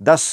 10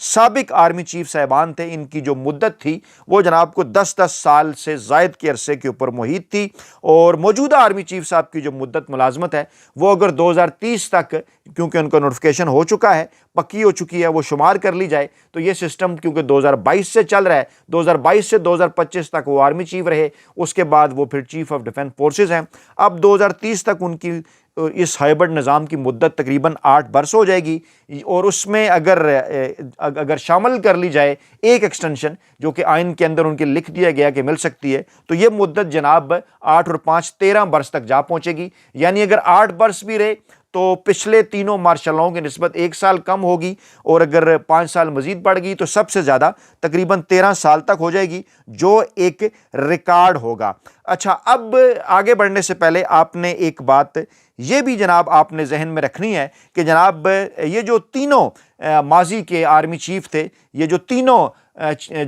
سابق army chief صاحبان تھے ان کی جو مدت تھی وہ جناب کو 10 سال سے زائد کے عرصے کے اوپر محیط تھی، اور موجودہ آرمی چیف صاحب کی جو مدت ملازمت ہے وہ اگر 2030 تک، کیونکہ ان کا نوٹیفیکیشن ہو چکا ہے، پکی ہو چکی ہے، وہ شمار کر لی جائے تو یہ سسٹم کیونکہ 2022 سے چل رہا ہے، 2022 سے 2025 تک وہ آرمی چیف رہے، اس کے بعد وہ پھر چیف آف ڈیفنس فورسز ہیں۔ اب 2030 تک ان کی اس ہائبرڈ نظام کی مدت تقریباً 8 برس ہو جائے گی، اور اس میں اگر شامل کر لی جائے ایک ایکسٹینشن جو کہ آئین کے اندر ان کے لکھ دیا گیا کہ مل سکتی ہے، تو یہ مدت جناب 8 اور 5 13 برس تک جا پہنچے گی۔ یعنی اگر 8 برس بھی رہے تو پچھلے تینوں مارشل لاؤں کی نسبت 1 سال کم ہوگی، اور اگر 5 سال مزید بڑھ گئی تو سب سے زیادہ تقریباً 13 سال تک ہو جائے گی، جو ایک ریکارڈ ہوگا۔ اچھا، اب آگے بڑھنے سے پہلے آپ نے ایک بات یہ بھی جناب آپ نے ذہن میں رکھنی ہے کہ جناب یہ جو تینوں ماضی کے آرمی چیف تھے، یہ جو تینوں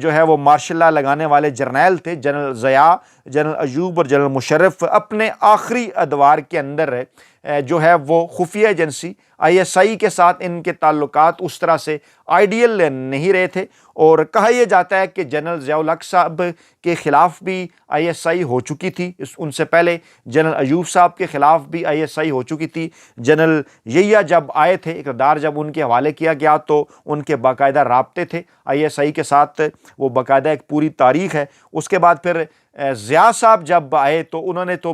جو ہے وہ مارشل لا لگانے والے جرنیل تھے، جنرل ضیاء، جنرل ایوب اور جنرل مشرف، اپنے آخری ادوار کے اندر جو ہے وہ خفیہ ایجنسی ISI کے ساتھ ان کے تعلقات اس طرح سے آئیڈیل نہیں رہے تھے، اور کہا یہ جاتا ہے کہ جنرل ضیاء الحق صاحب کے خلاف بھی ISI ہو چکی تھی، ان سے پہلے جنرل ایوب صاحب کے خلاف بھی ISI ہو چکی تھی۔ جنرل یحییٰ جب آئے تھے، اقتدار جب ان کے حوالے کیا گیا تو ان کے باقاعدہ رابطے تھے ISI کے ساتھ، وہ باقاعدہ ایک پوری تاریخ ہے۔ اس کے بعد پھر ضیاء صاحب جب آئے تو انہوں نے تو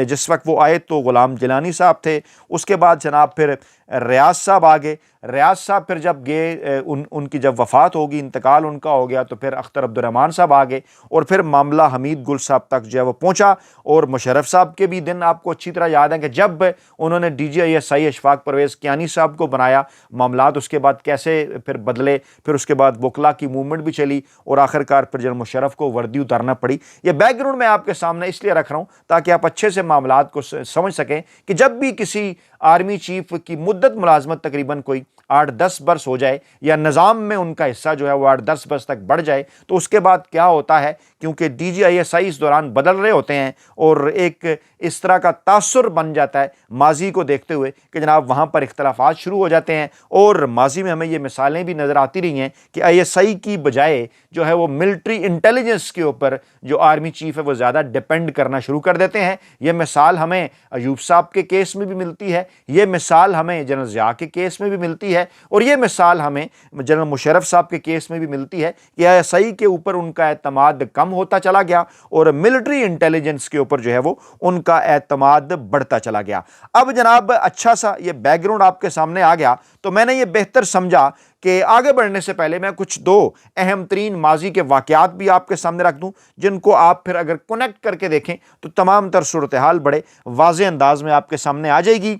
جس وقت وہ آئے تو غلام جیلانی صاحب تھے، اس کے بعد جناب پھر ریاض صاحب آگے، ریاض صاحب پھر جب گئے، ان کی جب وفات ہوگی، انتقال ان کا ہو گیا، تو پھر اختر عبد الرحمن صاحب آگے، اور پھر معاملہ حمید گل صاحب تک جو ہے وہ پہنچا۔ اور مشرف صاحب کے بھی دن آپ کو اچھی طرح یاد ہیں کہ جب انہوں نے DG ISI اشفاق پرویز کیانی صاحب کو بنایا، معاملات اس کے بعد کیسے پھر بدلے، پھر اس کے بعد وکلا کی موومنٹ بھی چلی، اور آخر کار پھر جنرل مشرف کو وردی اتارنا پڑی۔ یہ بیک گراؤنڈ میں آپ کے سامنے اس لیے رکھ رہا ہوں تاکہ آپ اچھے سے معاملات کو سمجھ سکیں کہ جب بھی کسی آرمی چیف کی مدت ملازمت تقریباً کوئی 8-10 برس ہو جائے، یا نظام میں ان کا حصہ جو ہے وہ 8-10 برس تک بڑھ جائے، تو اس کے بعد کیا ہوتا ہے، کیونکہ DG ISI اس دوران بدل رہے ہوتے ہیں، اور ایک اس طرح کا تاثر بن جاتا ہے ماضی کو دیکھتے ہوئے کہ جناب وہاں پر اختلافات شروع ہو جاتے ہیں۔ اور ماضی میں ہمیں یہ مثالیں بھی نظر آتی رہی ہیں کہ ISI کی بجائے جو ہے وہ ملٹری انٹیلیجنس کے اوپر جو آرمی چیف ہے وہ زیادہ ڈیپینڈ کرنا شروع کر دیتے ہیں۔ یہ مثال ہمیں ایوب صاحب کے کیس میں بھی ملتی ہے، یہ مثال ہمیں جنرل ضیاء کے کیس میں بھی ملتی ہے، اور یہ مثال ہمیں جنرل مشرف صاحب کے کیس میں بھی ملتی ہے کہ ISI کے اوپر ان کا اعتماد کم ہوتا چلا گیا، اور ملٹری انٹیلیجنس کے اوپر جو ہے وہ ان کا اعتماد بڑھتا چلا گیا۔ اب جناب اچھا سا یہ بیک گراؤنڈ آپ کے سامنے آ گیا، تو میں نے یہ بہتر سمجھا کہ آگے بڑھنے سے پہلے میں کچھ 2 اہم ترین ماضی کے واقعات بھی آپ کے سامنے رکھ دوں، جن کو آپ پھر اگر کنیکٹ کر کے دیکھیں تو تمام تر صورتحال بڑے واضح انداز میں آپ کے سامنے آ جائے گی۔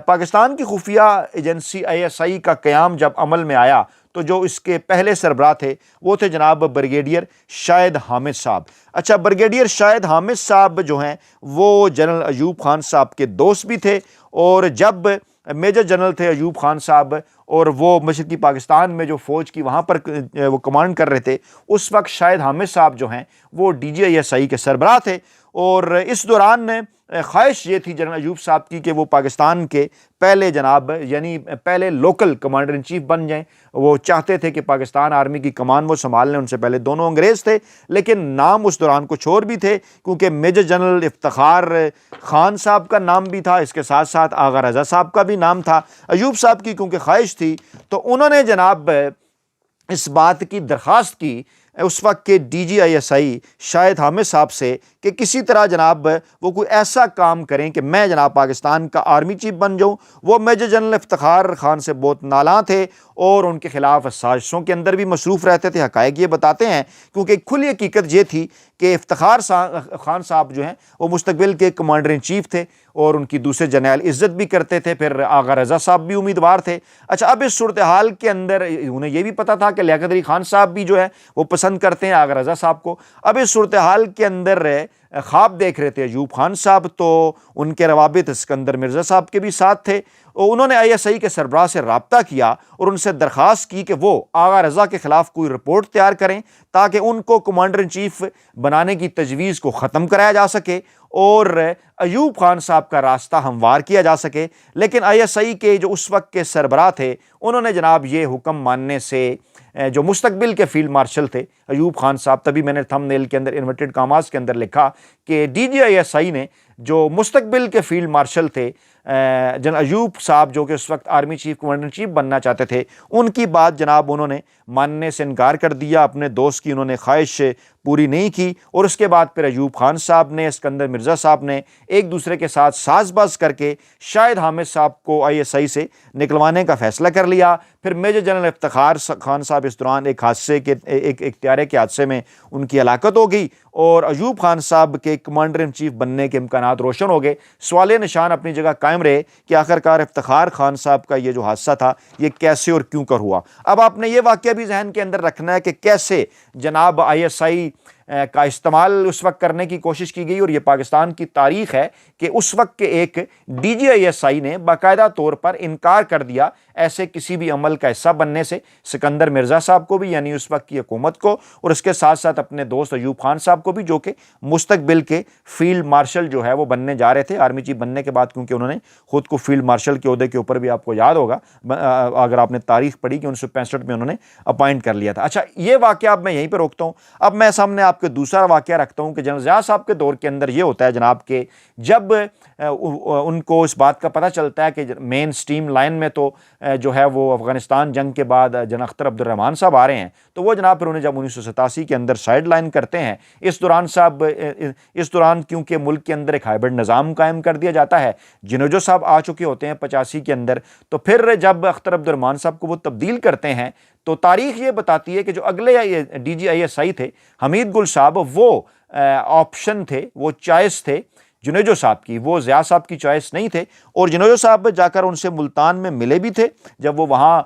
پاکستان کی خفیہ ایجنسی ISI کا قیام جب عمل میں آیا تو جو اس کے پہلے سربراہ تھے وہ تھے جناب بریگیڈیئر شاہد حامد صاحب۔ اچھا، بریگیڈیئر شاہد حامد صاحب جو ہیں وہ جنرل ایوب خان صاحب کے دوست بھی تھے، اور جب میجر جنرل تھے ایوب خان صاحب، اور وہ مشرقی پاکستان میں جو فوج کی وہاں پر وہ کمانڈ کر رہے تھے، اس وقت شاہد حامد صاحب جو ہیں وہ DG ISI کے سربراہ تھے۔ اور اس دوران خواہش یہ تھی جنرل ایوب صاحب کی کہ وہ پاکستان کے پہلے جناب یعنی پہلے لوکل کمانڈر ان چیف بن جائیں۔ وہ چاہتے تھے کہ پاکستان آرمی کی کمان وہ سنبھال لیں۔ ان سے پہلے دونوں انگریز تھے، لیکن نام اس دوران کچھ اور بھی تھے، کیونکہ میجر جنرل افتخار خان صاحب کا نام بھی تھا، اس کے ساتھ ساتھ آغا رضا صاحب کا بھی نام تھا۔ ایوب صاحب کی کیونکہ خواہش تھی تو انہوں نے جناب اس بات کی درخواست کی اس وقت کے DG ISI شاہد حامد صاحب سے کہ کسی طرح جناب وہ کوئی ایسا کام کریں کہ میں جناب پاکستان کا آرمی چیف بن جاؤں۔ وہ میجر جنرل افتخار خان سے بہت نالاں تھے اور ان کے خلاف سازشوں کے اندر بھی مصروف رہتے تھے۔ حقائق یہ بتاتے ہیں، کیونکہ کھلی حقیقت یہ تھی کہ افتخار خان صاحب جو ہیں وہ مستقبل کے کمانڈر ان چیف تھے، اور ان کی دوسرے جرنیل عزت بھی کرتے تھے۔ پھر آغا رضا صاحب بھی امیدوار تھے۔ اچھا، اب اس صورتحال کے اندر انہیں یہ بھی پتہ تھا کہ لیاقت علی خان صاحب بھی جو ہے وہ پسند پسند کرتے ہیں آغا رضا صاحب کو۔ اب اس صورتحال کے اندر خواب دیکھ رہے تھے ایوب خان صاحب، تو ان کے روابط اسکندر مرزا صاحب کے بھی ساتھ تھے، اور انہوں نے ISI کے سربراہ سے رابطہ کیا اور ان سے درخواست کی کہ وہ آغا رضا کے خلاف کوئی رپورٹ تیار کریں تاکہ ان کو کمانڈر ان چیف بنانے کی تجویز کو ختم کرایا جا سکے اور ایوب خان صاحب کا راستہ ہموار کیا جا سکے۔ لیکن ISI کے جو اس وقت کے سربراہ تھے انہوں نے جناب یہ حکم ماننے سے، جو مستقبل کے فیلڈ مارشل تھے ایوب خان صاحب، تبھی میں نے تھم نیل کے اندر انورٹڈ کاماز کے اندر لکھا کہ DGISI نے جو مستقبل کے فیلڈ مارشل تھے جنرل ایوب صاحب، جو کہ اس وقت army chief commander in chief بننا چاہتے تھے، ان کی بات جناب انہوں نے ماننے سے انکار کر دیا، اپنے دوست کی انہوں نے خواہش پوری نہیں کی، اور اس کے بعد پھر ایوب خان صاحب نے، اسکندر مرزا صاحب نے ایک دوسرے کے ساتھ ساز باز کر کے شاہد حامد صاحب کو ISI سے نکلوانے کا فیصلہ کر لیا۔ پھر میجر جنرل افتخار خان صاحب اس دوران ایک طیارے کے حادثے میں ان کی ہلاکت ہو گئی، اور ایوب خان صاحب کے کمانڈر ان چیف بننے کے امکانات روشن ہو گئے۔ سوال نشان اپنی جگہ قائم رہے کہ آخرکار افتخار خان صاحب کا یہ جو حادثہ تھا یہ کیسے اور کیوں کر ہوا۔ اب آپ نے یہ واقعہ بھی ذہن کے اندر رکھنا ہے کہ کیسے جناب ISI کا استعمال اس وقت کرنے کی کوشش کی گئی، اور یہ پاکستان کی تاریخ ہے کہ اس وقت کے ایک DGISI نے باقاعدہ طور پر انکار کر دیا ایسے کسی بھی عمل کا حصہ بننے سے، سکندر مرزا صاحب کو بھی یعنی اس وقت کی حکومت کو، اور اس کے ساتھ ساتھ اپنے دوست ایوب خان صاحب کو بھی، جو کہ مستقبل کے فیلڈ مارشل جو ہے وہ بننے جا رہے تھے آرمی چیف بننے کے بعد، کیونکہ انہوں نے خود کو فیلڈ مارشل کے عہدے کے اوپر بھی آپ کو یاد ہوگا اگر آپ نے تاریخ پڑھی کہ 1965 میں انہوں نے اپائنٹ کر لیا تھا۔ اچھا، یہ واقعہ اب میں یہیں پہ روکتا ہوں۔ اب میں سامنے آپ کے دوسرا واقعہ رکھتا ہوں کہ جنرل ضیاء صاحب کے دور کے اندر یہ ہوتا ہے جناب کہ جب ان کو اس بات کا پتہ چلتا ہے کہ مین سٹیم لائن میں تو جو ہے وہ افغانستان جنگ کے بعد جنرل اختر عبد الرحمان صاحب آ رہے ہیں، تو وہ جناب پھر انہیں جب 1987 کے اندر سائیڈ لائن کرتے ہیں، اس دوران کیونکہ ملک کے اندر ایک ہائبرڈ نظام قائم کر دیا جاتا ہے، جنوجو صاحب آ چکے ہوتے ہیں 85 کے اندر، تو پھر جب اختر عبد الرحمان صاحب کو وہ تبدیل کرتے ہیں تو تاریخ یہ بتاتی ہے کہ جو اگلے DGISI تھے حمید گل صاحب، وہ آپشن تھے، وہ چوائس تھے جنوجو صاحب کی، وہ ضیاء صاحب کی چوائس نہیں تھے، اور جنوجو صاحب جا کر ان سے ملتان میں ملے بھی تھے جب وہ وہاں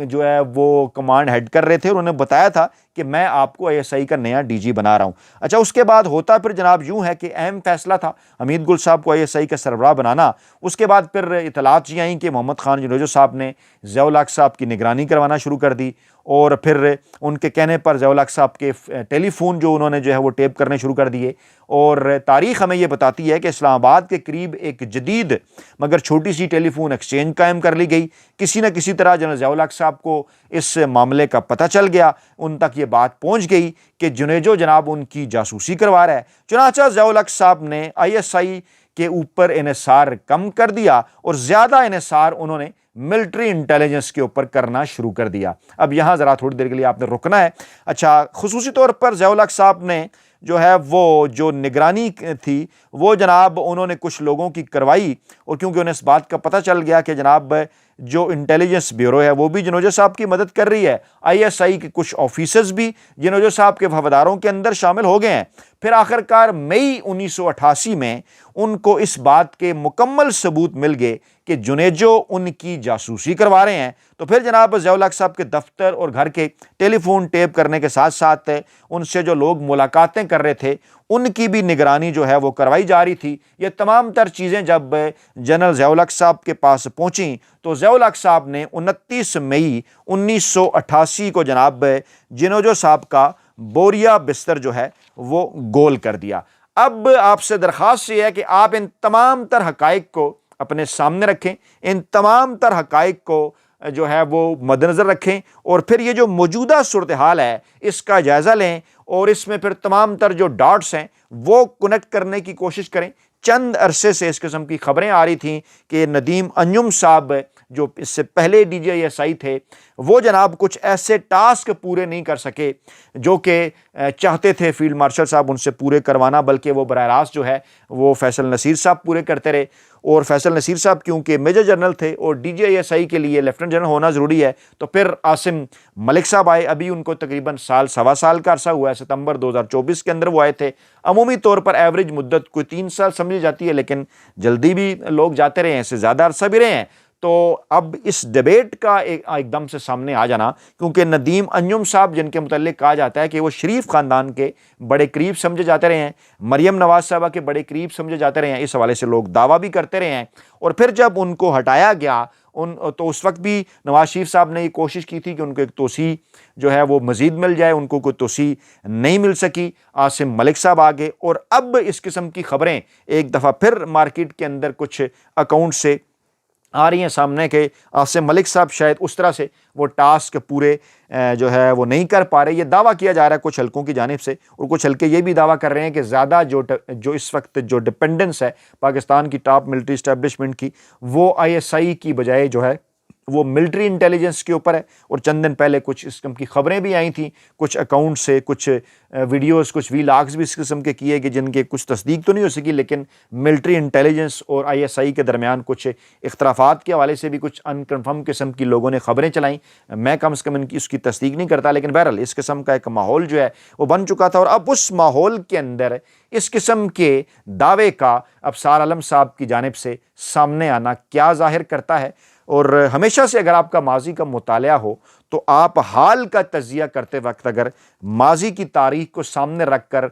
جو ہے وہ کمانڈ ہیڈ کر رہے تھے، اور انہوں نے بتایا تھا کہ میں آپ کو ISI کا نیا DG بنا رہا ہوں۔ اچھا، اس کے بعد ہوتا پھر جناب یوں ہے کہ اہم فیصلہ تھا حمید گل صاحب کو ISI کا سربراہ بنانا۔ اس کے بعد پھر اطلاعات یہ آئیں کہ محمد خان جنوجو صاحب نے ضیاء الحق صاحب کی نگرانی کروانا شروع کر دی، اور پھر ان کے کہنے پر ضیاء الحق صاحب کے ٹیلی فون جو انہوں نے جو ہے وہ ٹیپ کرنے شروع کر دیے، اور تاریخ ہمیں یہ بتاتی ہے کہ اسلام آباد کے قریب ایک جدید مگر چھوٹی سی ٹیلی فون ایکسچینج قائم کر لی گئی۔ کسی نہ کسی طرح جنرل ضیاء الحق صاحب کو اس معاملے کا پتہ چل گیا، ان تک یہ بات پہنچ گئی کہ جنیجو جناب ان کی جاسوسی کروا رہا ہے۔ چنانچہ ضیاء الحق صاحب نے ISI کے اوپر انحصار کم کر دیا اور زیادہ انحصار انہوں نے ملٹری انٹیلیجنس کے اوپر کرنا شروع کر دیا۔ اب یہاں ذرا تھوڑی دیر کے لیے آپ نے رکنا ہے۔ اچھا، خصوصی طور پر ضیاء الحق صاحب نے جو ہے وہ جو نگرانی تھی وہ جناب انہوں نے کچھ لوگوں کی کروائی، اور کیونکہ انہیں اس بات کا پتہ چل گیا کہ جناب جو انٹیلیجنس بیورو ہے وہ بھی جنوجو صاحب کی مدد کر رہی ہے، ISI کے کچھ آفیسرز بھی جنوجو صاحب کے وفاداروں کے اندر شامل ہو گئے ہیں۔ پھر آخرکار مئی 1988 میں ان کو اس بات کے مکمل ثبوت مل گئے کہ جنیجو ان کی جاسوسی کروا رہے ہیں، تو پھر جناب ضیاء الحق صاحب کے دفتر اور گھر کے ٹیلی فون ٹیپ کرنے کے ساتھ ساتھ ان سے جو لوگ ملاقاتیں کر رہے تھے ان کی بھی نگرانی جو ہے وہ کروائی جا رہی تھی۔ یہ تمام تر چیزیں جب جنرل ضیاء الحق صاحب کے پاس پہنچیں تو ضیاء الحق صاحب نے 29 مئی 1988 کو جناب جنوجو صاحب کا بوریا بستر جو ہے وہ گول کر دیا۔ اب آپ سے درخواست یہ ہے کہ آپ ان تمام تر حقائق کو اپنے سامنے رکھیں، ان تمام تر حقائق کو جو ہے وہ مد نظر رکھیں، اور پھر یہ جو موجودہ صورتحال ہے اس کا جائزہ لیں، اور اس میں پھر تمام تر جو ڈاٹس ہیں وہ کنیکٹ کرنے کی کوشش کریں۔ چند عرصے سے اس قسم کی خبریں آ رہی تھیں کہ ندیم انجم صاحب جو اس سے پہلے DGISI تھے وہ جناب کچھ ایسے ٹاسک پورے نہیں کر سکے جو کہ چاہتے تھے فیلڈ مارشل صاحب ان سے پورے کروانا، بلکہ وہ براہ راست جو ہے وہ فیصل نصیر صاحب پورے کرتے رہے، اور فیصل نصیر صاحب کیونکہ میجر جنرل تھے اور DGISI کے لیے لیفٹنٹ جنرل ہونا ضروری ہے، تو پھر عاصم ملک صاحب آئے، ابھی ان کو تقریباً سال سوا سال کا عرصہ ہوا ہے، ستمبر 2024 کے اندر وہ آئے تھے۔ عمومی طور پر ایوریج مدت کوئی 3 سال سمجھی جاتی ہے، لیکن جلدی بھی لوگ جاتے رہے ہیں، اس سے زیادہ عرصہ بھی رہے ہیں۔ تو اب اس ڈیبیٹ کا ایک دم سے سامنے آ جانا، کیونکہ ندیم انجم صاحب جن کے متعلق کہا جاتا ہے کہ وہ شریف خاندان کے بڑے قریب سمجھے جاتے رہے ہیں، مریم نواز صاحبہ کے بڑے قریب سمجھے جاتے رہے ہیں، اس حوالے سے لوگ دعویٰ بھی کرتے رہے ہیں، اور پھر جب ان کو ہٹایا گیا تو اس وقت بھی نواز شریف صاحب نے یہ کوشش کی تھی کہ ان کو ایک توسیع جو ہے وہ مزید مل جائے، ان کو کوئی توسیع نہیں مل سکی، عاصم ملک صاحب آگے، اور اب اس قسم کی خبریں ایک دفعہ پھر مارکیٹ کے اندر کچھ اکاؤنٹ سے آ رہی ہیں سامنے کہ عاصم ملک صاحب شاید اس طرح سے وہ ٹاسک پورے جو ہے وہ نہیں کر پا رہے۔ یہ دعویٰ کیا جا رہا ہے کچھ حلقوں کی جانب سے، اور کچھ حلقے یہ بھی دعویٰ کر رہے ہیں کہ زیادہ جو اس وقت جو ڈپینڈنس ہے پاکستان کی ٹاپ ملٹری اسٹیبلشمنٹ کی، وہ ISI کی بجائے جو ہے وہ ملٹری انٹیلیجنس کے اوپر ہے۔ اور چند دن پہلے کچھ اس قسم کی خبریں بھی آئی تھیں کچھ اکاؤنٹ سے، کچھ ویڈیوز، کچھ ویلاگز بھی اس قسم کے کیے کہ جن کے کچھ تصدیق تو نہیں ہو سکی، لیکن ملٹری انٹیلیجنس اور ISI کے درمیان کچھ اختلافات کے حوالے سے بھی کچھ انکنفرم قسم کی لوگوں نے خبریں چلائیں۔ میں کم از کم اس کی تصدیق نہیں کرتا، لیکن بہرحال اس قسم کا ایک ماحول جو ہے وہ بن چکا تھا، اور اب اس ماحول کے اندر اس قسم کے دعوے کا ابصار عالم صاحب کی جانب سے سامنے آنا کیا ظاہر کرتا ہے؟ اور ہمیشہ سے اگر آپ کا ماضی کا مطالعہ ہو تو آپ حال کا تجزیہ کرتے وقت اگر ماضی کی تاریخ کو سامنے رکھ کر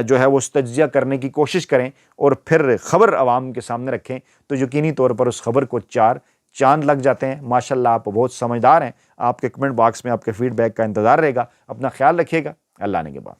جو ہے وہ تجزیہ کرنے کی کوشش کریں اور پھر خبر عوام کے سامنے رکھیں تو یقینی طور پر اس خبر کو 4 چاند لگ جاتے ہیں۔ ماشاءاللہ آپ بہت سمجھدار ہیں۔ آپ کے کمنٹ باکس میں آپ کے فیڈ بیک کا انتظار رہے گا۔ اپنا خیال رکھیے گا۔ اللہ نے کے بعد